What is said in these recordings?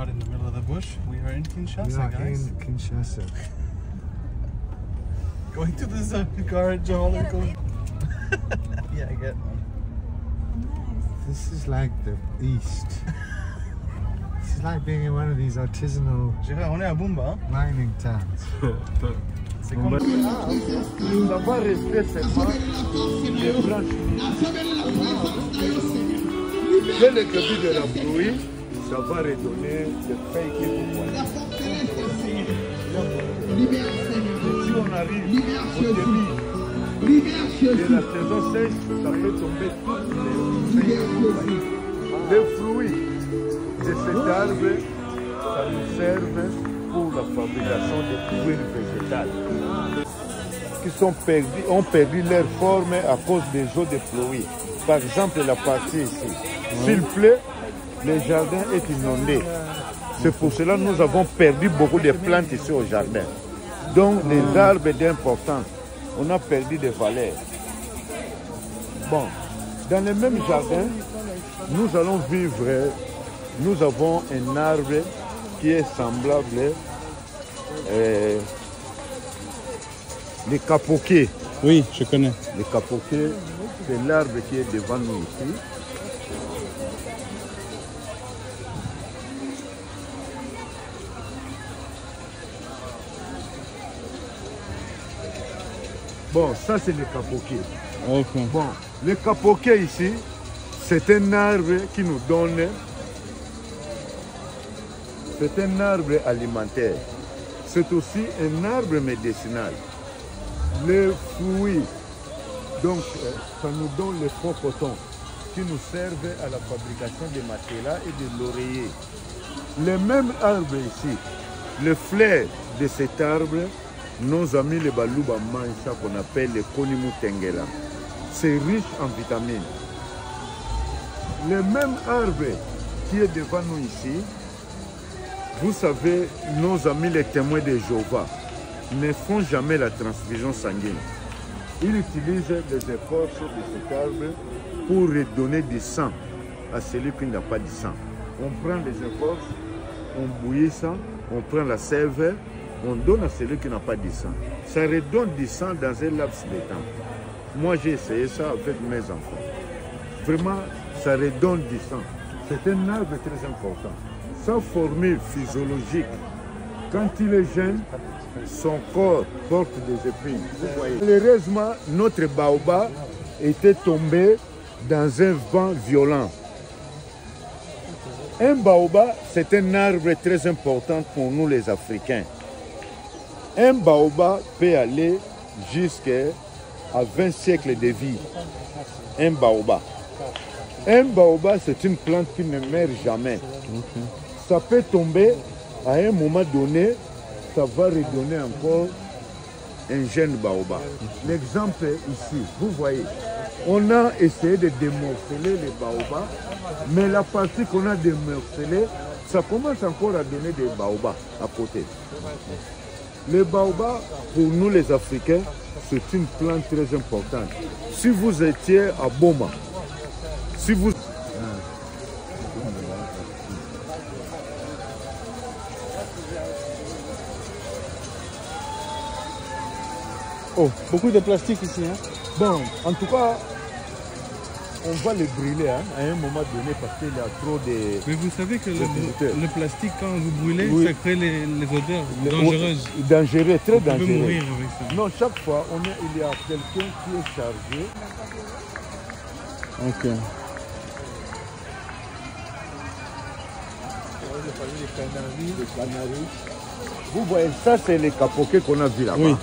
not in the middle of the bush. We are in Kinshasa, guys. In Kinshasa. Going to the garage hall and going. Yeah, I get one. This is like the East. This is like being in one of these artisanal On est à Bumba. mining towns. C'est comme. Ça va rester seulement des branches. Dès le début de la pluie, ça va redonner des feuilles qui vous voyez. Si on arrive au début de la saison sèche, ça peut tomber toutes les feuilles que vous voyez. Les fruits de cet arbre, ça nous sert pour la fabrication de huiles végétales qui ont perdu leur forme à cause des eaux de pluie. Par exemple, la partie ici. S'il pleut, le jardin est inondé. C'est pour cela que nous avons perdu beaucoup de plantes ici au jardin. Donc, les arbres d'importance, on a perdu des valeurs. Bon, dans le même jardin, nous allons vivre, nous avons un arbre qui est semblable les capoquets. Oui, je connais. Les capoquets, c'est l'arbre qui est devant nous ici. Bon, ça c'est le capoquet. Okay. Bon, le capoquet ici, c'est un arbre qui nous donne. C'est un arbre alimentaire. C'est aussi un arbre médicinal. Les fruits, donc ça nous donne les faux cotons qui nous servent à la fabrication des matelas et de l'oreiller. Le même arbre ici, le fleur de cet arbre, nos amis les Balouba mangent ça qu'on appelle le Konimu Tengela. C'est riche en vitamines. Le même arbre qui est devant nous ici, vous savez, nos amis les témoins de Jéhovah ne font jamais la transfusion sanguine. Ils utilisent les écorces de cet arbre pour redonner du sang à celui qui n'a pas de sang. On prend les écorces, on bouillit ça, on prend la sève, on donne à celui qui n'a pas de sang. Ça redonne du sang dans un laps de temps. Moi, j'ai essayé ça avec mes enfants. Vraiment, ça redonne du sang. C'est un arbre très important. Sa formule physiologique, quand il est jeune, son corps porte des épines. Malheureusement, notre baobab était tombé dans un vent violent. Un baobab, c'est un arbre très important pour nous les Africains. Un baobab peut aller jusqu'à 20 siècles de vie. Un baobab. Un baobab, c'est une plante qui ne meurt jamais. Ça peut tomber à un moment donné, ça va redonner encore un jeune baobab. L'exemple ici, vous voyez, on a essayé de démorceler les baobabs, mais la partie qu'on a démorcelée, ça commence encore à donner des baobabs à côté. Le baobab, pour nous les Africains, c'est une plante très importante. Si vous étiez à Boma, si vous... Oh, beaucoup de plastique ici, hein? Bon, en tout cas, on va les brûler hein, à un moment donné parce qu'il y a trop de... Mais vous savez que le plastique, quand vous brûlez, oui, ça crée les odeurs dangereuses. Dangereux, très vous dangereux. Vous pouvez mourir avec ça. Non, chaque fois, il y a quelqu'un qui est chargé. Ok. Les canaris. Vous voyez, ça c'est les capoquets qu'on a vu là-bas. Oui.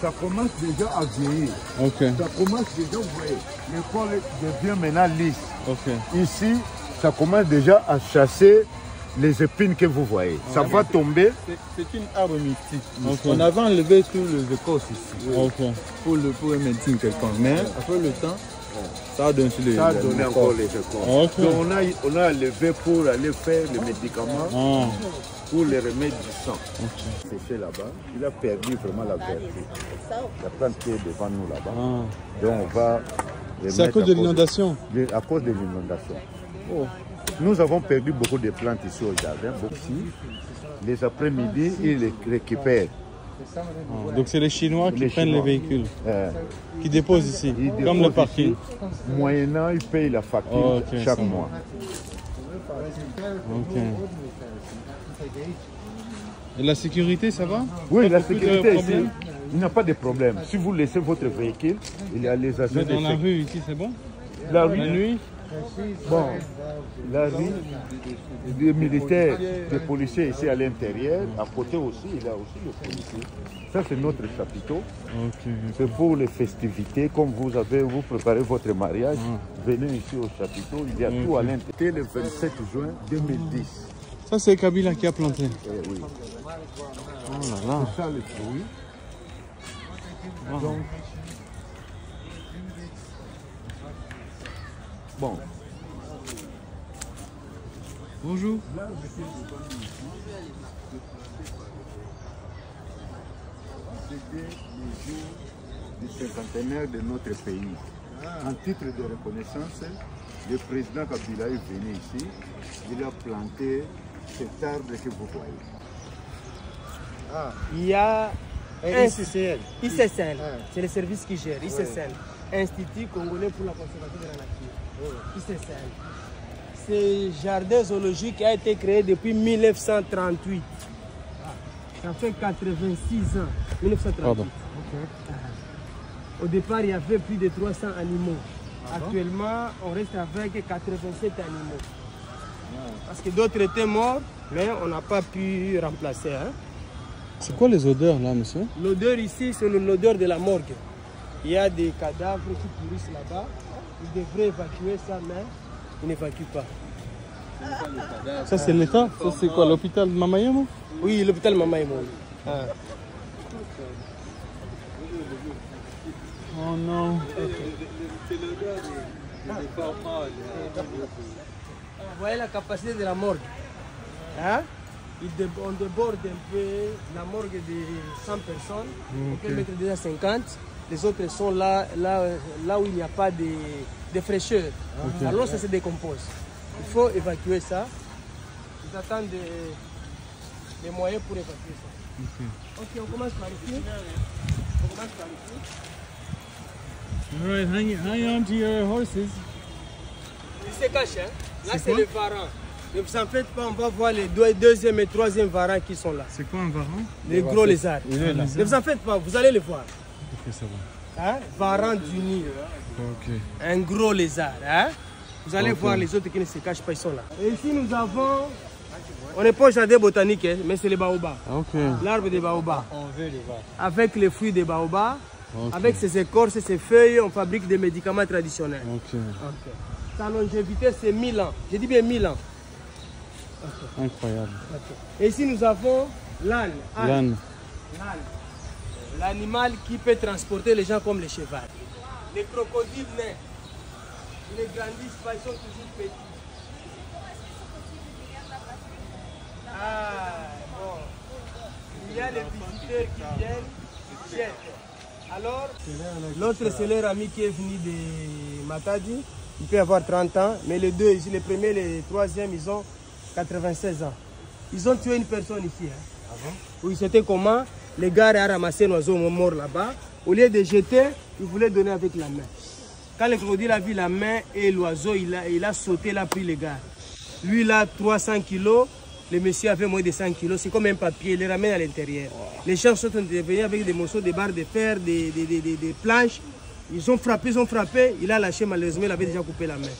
Ça commence déjà à vieillir. Okay. Ça commence déjà, vous voyez, le col devient maintenant lisse. Okay. Ici, ça commence déjà à chasser les épines que vous voyez. Ça va tomber. C'est une arbre mystique. Okay. On avait enlevé tous les écorces ici Okay. pour une médecine quelconque. Mais après le temps, ça a donné les Ça a donné encore les écorces. Okay. Donc on a enlevé pour aller faire les médicaments. Pour les remèdes du sang. Okay. Séché là-bas, il a perdu vraiment la vertu. La plante qui est devant nous là-bas. Donc on va... C'est à cause de l'inondation? À cause de l'inondation. Oh. Nous avons perdu beaucoup de plantes ici au jardin. Ici, les après-midi, ils les récupèrent. Ah, donc c'est les Chinois qui prennent les véhicules, qui déposent ici, comme le parking. Moyennant, ils payent la facture chaque mois. Ok. Et la sécurité, ça va? Oui, la sécurité ici, il n'y a pas de problème. Si vous laissez votre véhicule, il y a les agents. Mais dans la rue ici, c'est bon? La rue, la nuit? Bon, la rue, des militaires, des policiers ici à l'intérieur. À côté aussi, il y a aussi les policiers. Ça, c'est notre chapiteau. C'est pour les festivités. Comme vous préparez votre mariage, venez ici au chapiteau. Il y a tout à l'intérieur. Le 27 juin 2010. Ça, c'est Kabila qui a planté. Oui. Oh là là. C'est ça le fruit. Donc, bon. Bonjour. C'était les jours du cinquantenaire de notre pays. En titre de reconnaissance, le président Kabila est venu ici. Il a planté cet arbre que vous voyez. Il y a ICCL, c'est le service qui gère, ICCL, Institut Congolais pour la conservation de la nature. ICCL. Ce jardin zoologique a été créé depuis 1938. Ça fait 86 ans, 1938. Pardon. Au départ, il y avait plus de 300 animaux. Actuellement, on reste avec 87 animaux. Parce que d'autres étaient morts, mais on n'a pas pu remplacer. Hein. C'est quoi les odeurs là, monsieur? L'odeur ici, c'est l'odeur de la morgue. Il y a des cadavres qui pourrissent là-bas. Ils devraient évacuer ça, mais ils n'évacuent pas. Ça, c'est l'État? Ça, c'est quoi, l'hôpital Mamayamo? Oui, l'hôpital Mamayamo. Ah. Oh non. Vous voyez la capacité de la morgue. Hein? On déborde un peu la morgue de 100 personnes. On peut mettre déjà 50. Les autres sont là où il n'y a pas de fraîcheur. Alors ça se décompose. Il faut évacuer ça. Ils attendent des moyens pour évacuer ça. Ok, on commence par ici. On commence par ici. All right, hang on to your horses. Il se cache, hein? Là, c'est le varan. Ne vous en faites pas, on va voir les deuxième et troisième varans qui sont là. C'est quoi un varan? Les gros lézards. Là. Ne vous en faites pas, vous allez les voir. Ok, ça va. Hein? Varan du Nil. Ok. Un gros lézard. Hein? Vous allez voir les autres qui ne se cachent pas, ils sont là. Et ici, nous avons... On n'est pas au jardin botanique, hein, mais c'est les baobabs. Ok. L'arbre des baobabs. Avec les fruits des baobabs. Avec ses écorces et ses feuilles, on fabrique des médicaments traditionnels. Sa longévité, c'est 1000 ans. J'ai dit bien 1000 ans. Incroyable. Et ici, nous avons l'âne. L'âne. L'animal qui peut transporter les gens comme les chevaux. Les crocodiles nains, ils ne grandissent pas, ils sont toujours petits. Ah, bon. Il y a les visiteurs qui viennent, jettent. Alors, l'autre c'est leur ami qui est venu de Matadi. Il peut avoir 30 ans, mais les deux, ici, les premiers, les troisièmes, ils ont 96 ans. Ils ont tué une personne ici. Hein. Ah bon? Oui, c'était comment? Les gars ont ramassé un oiseau mort là-bas. Au lieu de jeter, ils voulaient donner avec la main. Quand le crocodile a vu la main et l'oiseau, il a sauté, il a pris les gars. Lui, il a 300 kilos. Le monsieur avait moins de 100 kilos. C'est comme un papier, il les ramène à l'intérieur. Les gens sont venus avec des morceaux de barres de fer, des planches. Ils ont frappé, il a lâché malheureusement, il avait déjà coupé la main.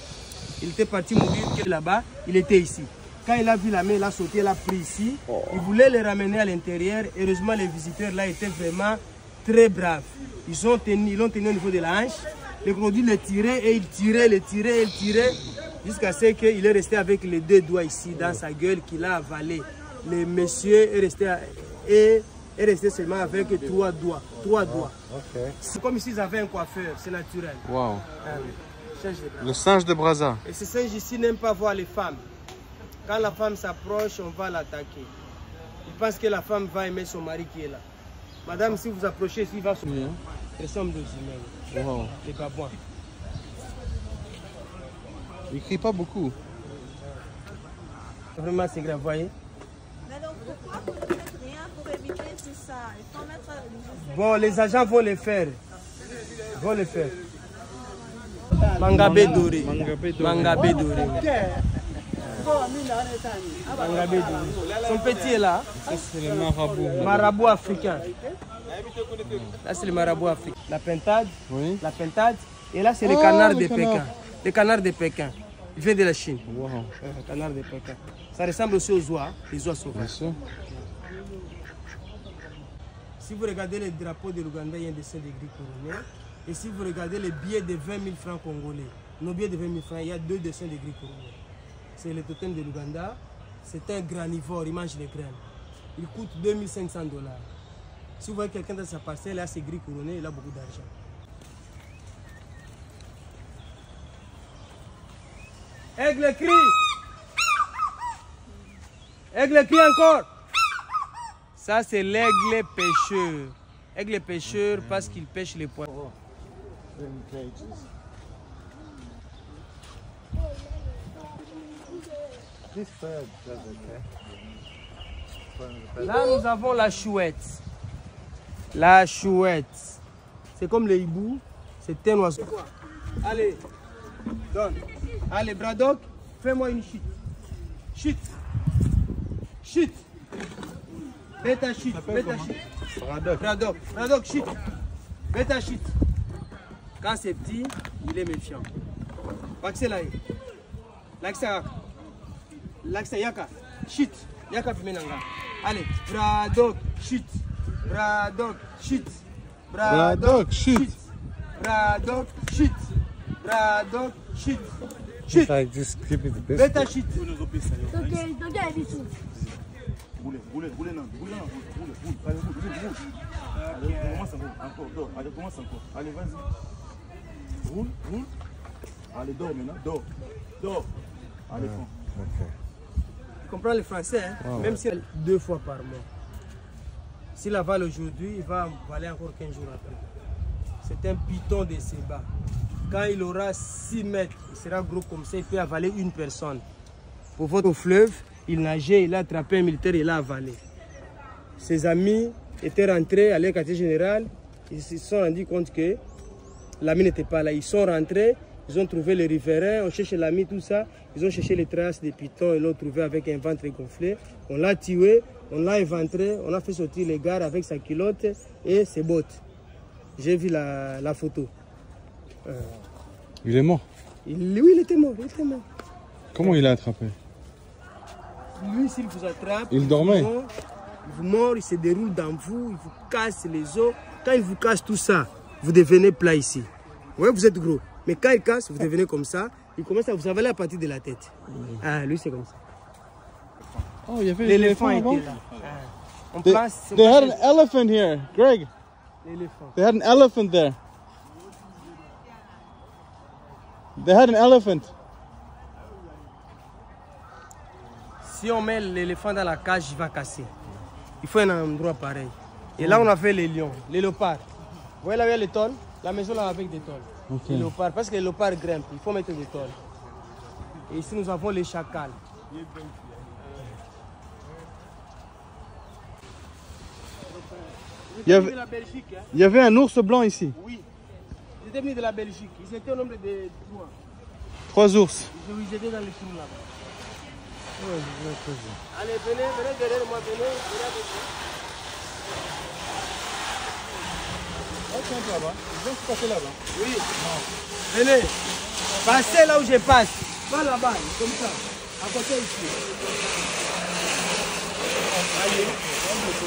Il était parti mourir là-bas, il était ici. Quand il a vu la main, il a sauté, il a pris ici. Il voulait les ramener à l'intérieur. Heureusement, les visiteurs là étaient vraiment très braves. Ils l'ont tenu au niveau de la hanche. Le crocodile le tirait et il tirait, jusqu'à ce qu'il est resté avec les deux doigts ici dans sa gueule qu'il a avalé. Le monsieur est resté seulement avec 3 doigts. C'est comme s'ils avaient un coiffeur, c'est naturel. Wow. Oui. Le singe de Brazza. Et ce singe ici n'aime pas voir les femmes. Quand la femme s'approche, on va l'attaquer. Il pense que la femme va aimer son mari qui est là. Madame, si vous approchez, il va se... Ce sont des humains. Wow. Les babouins. Il ne crie pas beaucoup. Vraiment, c'est grave, voyez. Mais donc, pourquoi vous ne faites rien pour éviter tout ça? Il faut mettre... Bon, les agents vont le faire. Mangabé doré. Mangabé doré. Son petit est là. Ça, c'est le marabout. Marabout africain. Là, c'est le marabout africain. La pintade. Oui. La pintade. Et là, c'est le canard de Pékin. Le canard de Pékin. Il vient de la Chine. Wow. Le canard de Pékin. Ça ressemble aussi aux oies, les oies sauvages. Bien sûr. Si vous regardez le drapeau de l'Ouganda, il y a un dessin de gris couronné. Et si vous regardez les billets de 20 000 francs congolais, nos billets de 20 000 francs, il y a 2 dessins de gris couronné. C'est le totem de l'Ouganda. C'est un granivore, il mange les graines. Il coûte 2500 $. Si vous voyez quelqu'un dans sa parcelle, là c'est gris couronné, il a beaucoup d'argent. Aigle crie! Aigle crie encore! Ça c'est l'aigle pêcheur. Aigle pêcheur parce qu'il pêche les poissons. Là nous avons la chouette. La chouette. C'est comme le hibou. C'est un oiseau. Allez, donne. Allez, Braddock, fais-moi une chute. Chute. Chute. Bêta chute. Bêta chute. Braddock, chute. Bêta chute. Quand c'est petit, il est méfiant. Baxelaï. L'accès Yaka. Chute. Yaka Pimenanga. Allez, Braddock, chute. Braddock, chute. Braddock, chute. Braddock, chute. Braddock, chute. Chute. Like just keep it the best. Bêta chute. Roulez, non, allez, commence encore. Allez, vas-y. Roule. Allez, dors maintenant, dors. Allez, fond. Okay. Tu comprends le français, hein? Wow. Même si 2 fois par mois. S'il avale aujourd'hui, il va avaler encore 15 jours après. C'est un python de Seba. Quand il aura 6 mètres, il sera gros comme ça, il peut avaler une personne. Pour votre fleuve, il nageait, il a attrapé un militaire, il l'a avalé. Ses amis étaient rentrés à leur quartier général, ils se sont rendus compte que l'ami n'était pas là. Ils sont rentrés, ils ont trouvé les riverains, on cherchait l'ami, tout ça. Ils ont cherché les traces des pythons, ils l'ont trouvé avec un ventre gonflé. On l'a tué, on l'a éventré, on a fait sortir les gars avec sa culotte et ses bottes. J'ai vu la photo. Il est mort. Oui, il était mort, Comment il a attrapé? Lui, s'il vous attrape, Il dormait. il vous mord, il se déroule dans vous, il vous casse les os. Quand il vous casse tout ça, vous devenez plat ici. Ouais, vous êtes gros. Mais quand il casse, vous devenez comme ça. Il commence à vous avaler à partir de la tête. Ah, lui, c'est comme ça. Oh, il y avait L'éléphant avant. était là. On passe. They had an elephant here, Greg. L'éléphant. They had an elephant there. They had an elephant. Si on met l'éléphant dans la cage, il va casser. Il faut un endroit pareil. Et là, on a fait les lions, les léopards. Vous voyez là où il y a les tôles? La maison là avec des tôles. Ok. Les léopards, parce que les léopards grimpent, il faut mettre des tôles. Et ici, nous avons les chacals. Il y avait- De la Belgique, hein? Il y avait un ours blanc ici. Oui. Ils étaient venus de la Belgique. Ils étaient au nombre de 3. 3 ours. Ils étaient dans les trous là-bas. Allez, venez derrière moi, venez avec moi. Ils vont se passer là-bas. Oui. Venez. Passez là où je passe. Pas là-bas, comme ça. À côté ici. Allez.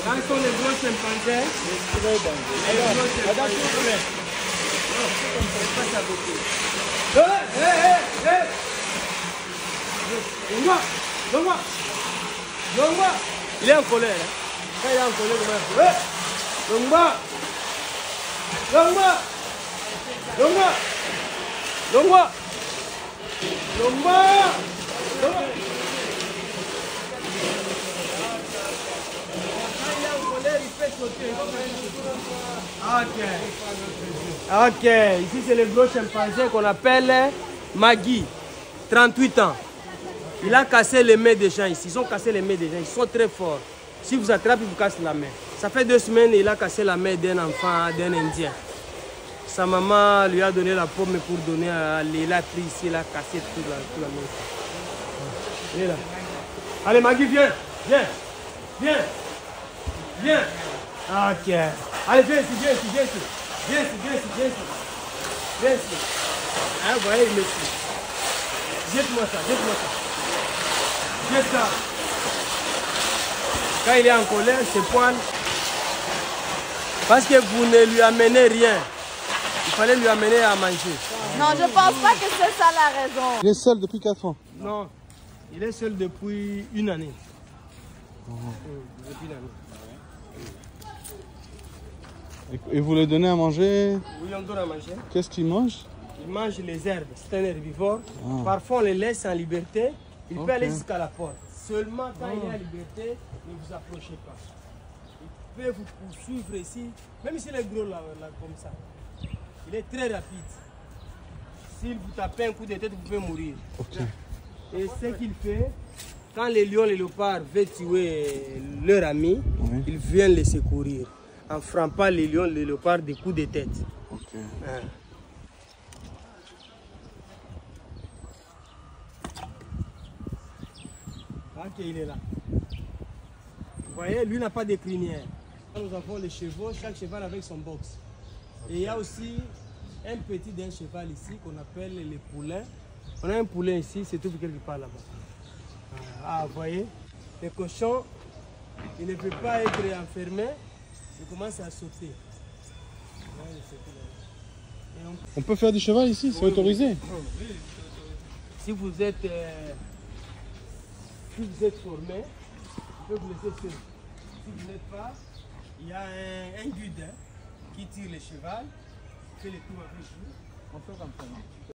Là sont les gros chimpanzés. Les gros chimpanzés. Non, passe à côté. Hé. Longwa. Il est en colère. Hein? Quand il est en colère, il est Longwa. Ok, ici c'est le gros chimpanzé qu'on appelle Maggie, 38 ans. Il a cassé les mains des gens ici. Ils ont cassé les mains des gens. Ils sont très forts. Si vous attrapez, il vous casse la main. Ça fait 2 semaines, il a cassé la main d'un enfant, d'un Indien. Sa maman lui a donné la pomme pour donner à lui. Il a pris ici, il a cassé toute la main. Il est là. Allez, Magui, viens. Viens. Viens. Viens. Ok. Allez, viens ici, viens ici, viens ici. Viens ici, viens ici, viens ici. Viens ici. Ah, vous voyez, il me suit. Jette-moi ça, jette-moi ça. Jette ça. Quand il est en colère, c'est poil. Parce que vous ne lui amenez rien. Il fallait lui amener à manger. Non, je pense pas que c'est ça la raison. Il est seul depuis 4 ans. Non, il est seul depuis 1 année. Depuis 1 année. Et vous le donnez à manger? Oui, on donne à manger. Qu'est-ce qu'il mange? Il mange les herbes, c'est un herbivore. Parfois, on les laisse en liberté. Il peut aller jusqu'à la porte. Seulement quand il est en liberté, ne vous approchez pas. Il peut vous poursuivre ici, même s'il est gros là, comme ça. Il est très rapide. S'il vous tape un coup de tête, vous pouvez mourir. Et ce qu'il fait, quand les lions, les léopards veulent tuer leur ami, ils viennent les secourir en frappant les lions, les léopards des coups de tête. Ok, il est là. Vous voyez, lui n'a pas de crinière. Nous avons les chevaux, chaque cheval avec son box. Et il y a aussi un petit d'un cheval ici qu'on appelle les poulains. On a un poulain ici, c'est tout quelque part là-bas. Ah, vous voyez, les cochons, il ne peut pas être enfermé, il commence à sauter. On peut faire du cheval ici, c'est autorisé. Si vous êtes formé, je peux vous laisser seul. Si vous n'êtes pas, il y a un guide qui tire le cheval, fait le tour avec vous. On fait comme ça.